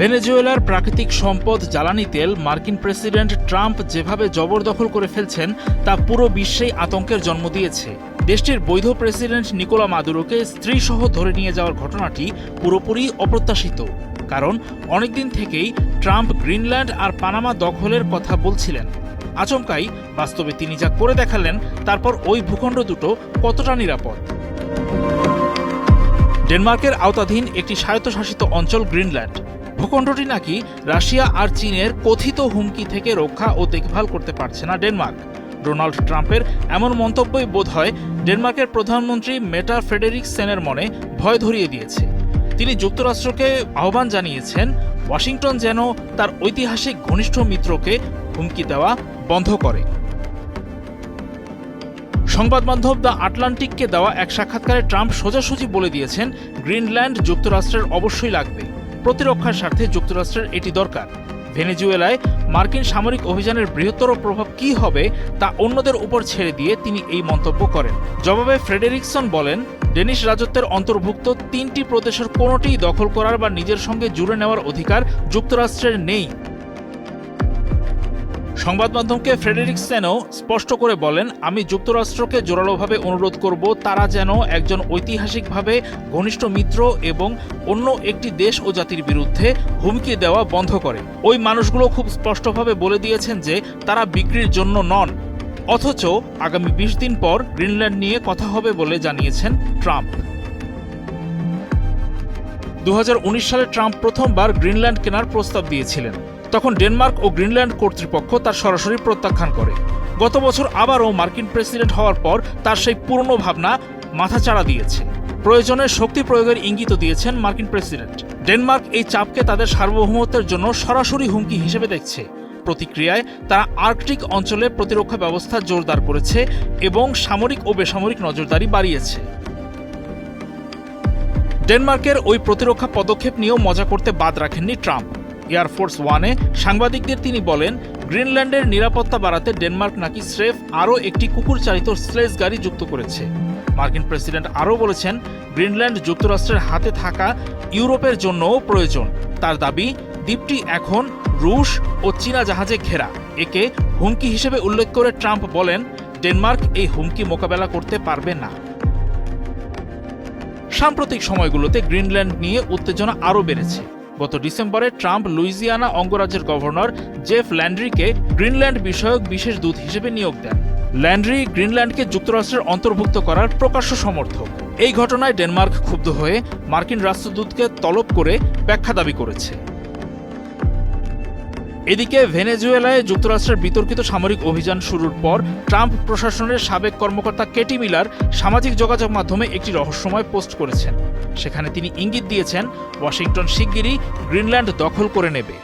ভেনেজুয়েলার প্রাকৃতিক সম্পদ জ্বালানি তেল মার্কিন প্রেসিডেন্ট ট্রাম্প যেভাবে জবরদখল করে ফেলছেন তা পুরো বিশ্বেই আতঙ্কের জন্ম দিয়েছে। দেশটির বৈধ প্রেসিডেন্ট নিকোলা মাদুরোকে স্ত্রীসহ ধরে নিয়ে যাওয়ার ঘটনাটি পুরোপুরি অপ্রত্যাশিত, কারণ অনেকদিন থেকেই ট্রাম্প গ্রিনল্যান্ড আর পানামা দখলের কথা বলছিলেন। আচমকাই বাস্তবে তিনি যা করে দেখালেন, তারপর ওই ভূখণ্ড দুটো কতটা নিরাপদ। ডেনমার্কের আওতাধীন একটি স্বায়ত্তশাসিত অঞ্চল গ্রিনল্যান্ড। ভূখণ্ডটি নাকি রাশিয়া আর চীনের কথিত হুমকি থেকে রক্ষা ও দেখভাল করতে পারছে না ডেনমার্ক। ডোনাল্ড ট্রাম্পের এমন মন্তব্যই বোধহয় ডেনমার্কের প্রধানমন্ত্রী মেটা ফ্রেডেরিকসেনের মনে ভয় ধরিয়ে দিয়েছে। তিনি যুক্তরাষ্ট্রকে আহ্বান জানিয়েছেন ওয়াশিংটন যেন তার ঐতিহাসিক ঘনিষ্ঠ মিত্রকে হুমকি দেওয়া বন্ধ করে। সংবাদ মাধ্যম দ্য আটলান্টিককে দেওয়া এক সাক্ষাৎকারে ট্রাম্প সোজাসুজি বলে দিয়েছেন গ্রিনল্যান্ড যুক্তরাষ্ট্রের অবশ্যই লাগবে, প্রতিরক্ষার স্বার্থে যুক্তরাষ্ট্রের এটি দরকার। ভেনেজুয়েলায় মার্কিন সামরিক অভিযানের বৃহত্তর প্রভাব কী হবে তা অন্যদের উপর ছেড়ে দিয়ে তিনি এই মন্তব্য করেন। জবাবে ফ্রেডেরিকসন বলেন, ডেনিশ রাজত্বের অন্তর্ভুক্ত 3টি প্রদেশের কোনোটিই দখল করার বা নিজের সঙ্গে জুড়ে নেওয়ার অধিকার যুক্তরাষ্ট্রের নেই। সংবাদ মাধ্যমকে ফ্রেডেরিকসেনও স্পষ্ট করে বলেন, আমি যুক্তরাষ্ট্রকে জোরালোভাবে অনুরোধ করব তারা যেন একজন ঐতিহাসিকভাবে ঘনিষ্ঠ মিত্র এবং অন্য একটি দেশ ও জাতির বিরুদ্ধে হুমকি দেওয়া বন্ধ করে। ওই মানুষগুলো খুব স্পষ্টভাবে বলে দিয়েছেন যে তারা বিক্রির জন্য নন, অথচ আগামী 20 দিন পর গ্রিনল্যান্ড নিয়ে কথা হবে বলে জানিয়েছেন ট্রাম্প। 2019 সালে ট্রাম্প প্রথমবার গ্রিনল্যান্ড কেনার প্রস্তাব দিয়েছিলেন। তখন ডেনমার্ক ও গ্রিনল্যান্ড কর্তৃপক্ষ তার সরাসরি প্রত্যাখ্যান করে। গত বছর আবারও মার্কিন প্রেসিডেন্ট হওয়ার পর তার সেই পুরনো ভাবনা মাথাচাড়া দিয়েছে। প্রয়োজনে শক্তি প্রয়োগের ইঙ্গিত দিয়েছেন মার্কিন প্রেসিডেন্ট। ডেনমার্ক এই চাপকে তাদের সার্বভৌমত্বের জন্য সরাসরি হুমকি হিসেবে দেখছে। প্রতিক্রিয়ায় তারা আর্কটিক অঞ্চলে প্রতিরক্ষা ব্যবস্থা জোরদার করেছে এবং সামরিক ও বেসামরিক নজরদারি বাড়িয়েছে। ডেনমার্কের ওই প্রতিরক্ষা পদক্ষেপ নিয়েও মজা করতে বাদ রাখেননি ট্রাম্প। এয়ারফোর্স ওয়ানে সাংবাদিকদের তিনি বলেন, গ্রিনল্যান্ডের নিরাপত্তা বাড়াতে ডেনমার্ক নাকি স্রেফ আরও একটি কুকুরচালিত স্লেজ গাড়ি যুক্ত করেছে। মার্কিন প্রেসিডেন্ট আরও বলেছেন, গ্রিনল্যান্ড যুক্তরাষ্ট্রের হাতে থাকা ইউরোপের জন্যও প্রয়োজন। তার দাবি, দ্বীপটি এখন রুশ ও চীনা জাহাজে ঘেরা। একে হুমকি হিসেবে উল্লেখ করে ট্রাম্প বলেন, ডেনমার্ক এই হুমকি মোকাবেলা করতে পারবে না। সাম্প্রতিক সময়গুলোতে গ্রিনল্যান্ড নিয়ে উত্তেজনা আরও বেড়েছে। গত ডিসেম্বরে ট্রাম্প লুইজিয়ানা অঙ্গরাজ্যের গভর্নর জেফ ল্যান্ড্রিকে গ্রিনল্যান্ড বিষয়ক বিশেষ দূত হিসেবে নিয়োগ দেন। ল্যান্ড্রি গ্রিনল্যান্ডকে যুক্তরাষ্ট্রের অন্তর্ভুক্ত করার প্রকাশ্য সমর্থক। এই ঘটনায় ডেনমার্ক ক্ষুব্ধ হয়ে মার্কিন রাষ্ট্রদূতকে তলব করে ব্যাখ্যা দাবি করেছে। এদিকে ভেনেজুয়েলায় যুক্তরাষ্ট্রের বিতর্কিত সামরিক অভিযান শুরুর পর ট্রাম্প প্রশাসনের সাবেক কর্মকর্তা কেটি মিলার সামাজিক যোগাযোগ মাধ্যমে একটি রহস্যময় পোস্ট করেছেন। সেখানে তিনি ইঙ্গিত দিয়েছেন ওয়াশিংটন শিগগিরই গ্রিনল্যান্ড দখল করে নেবে।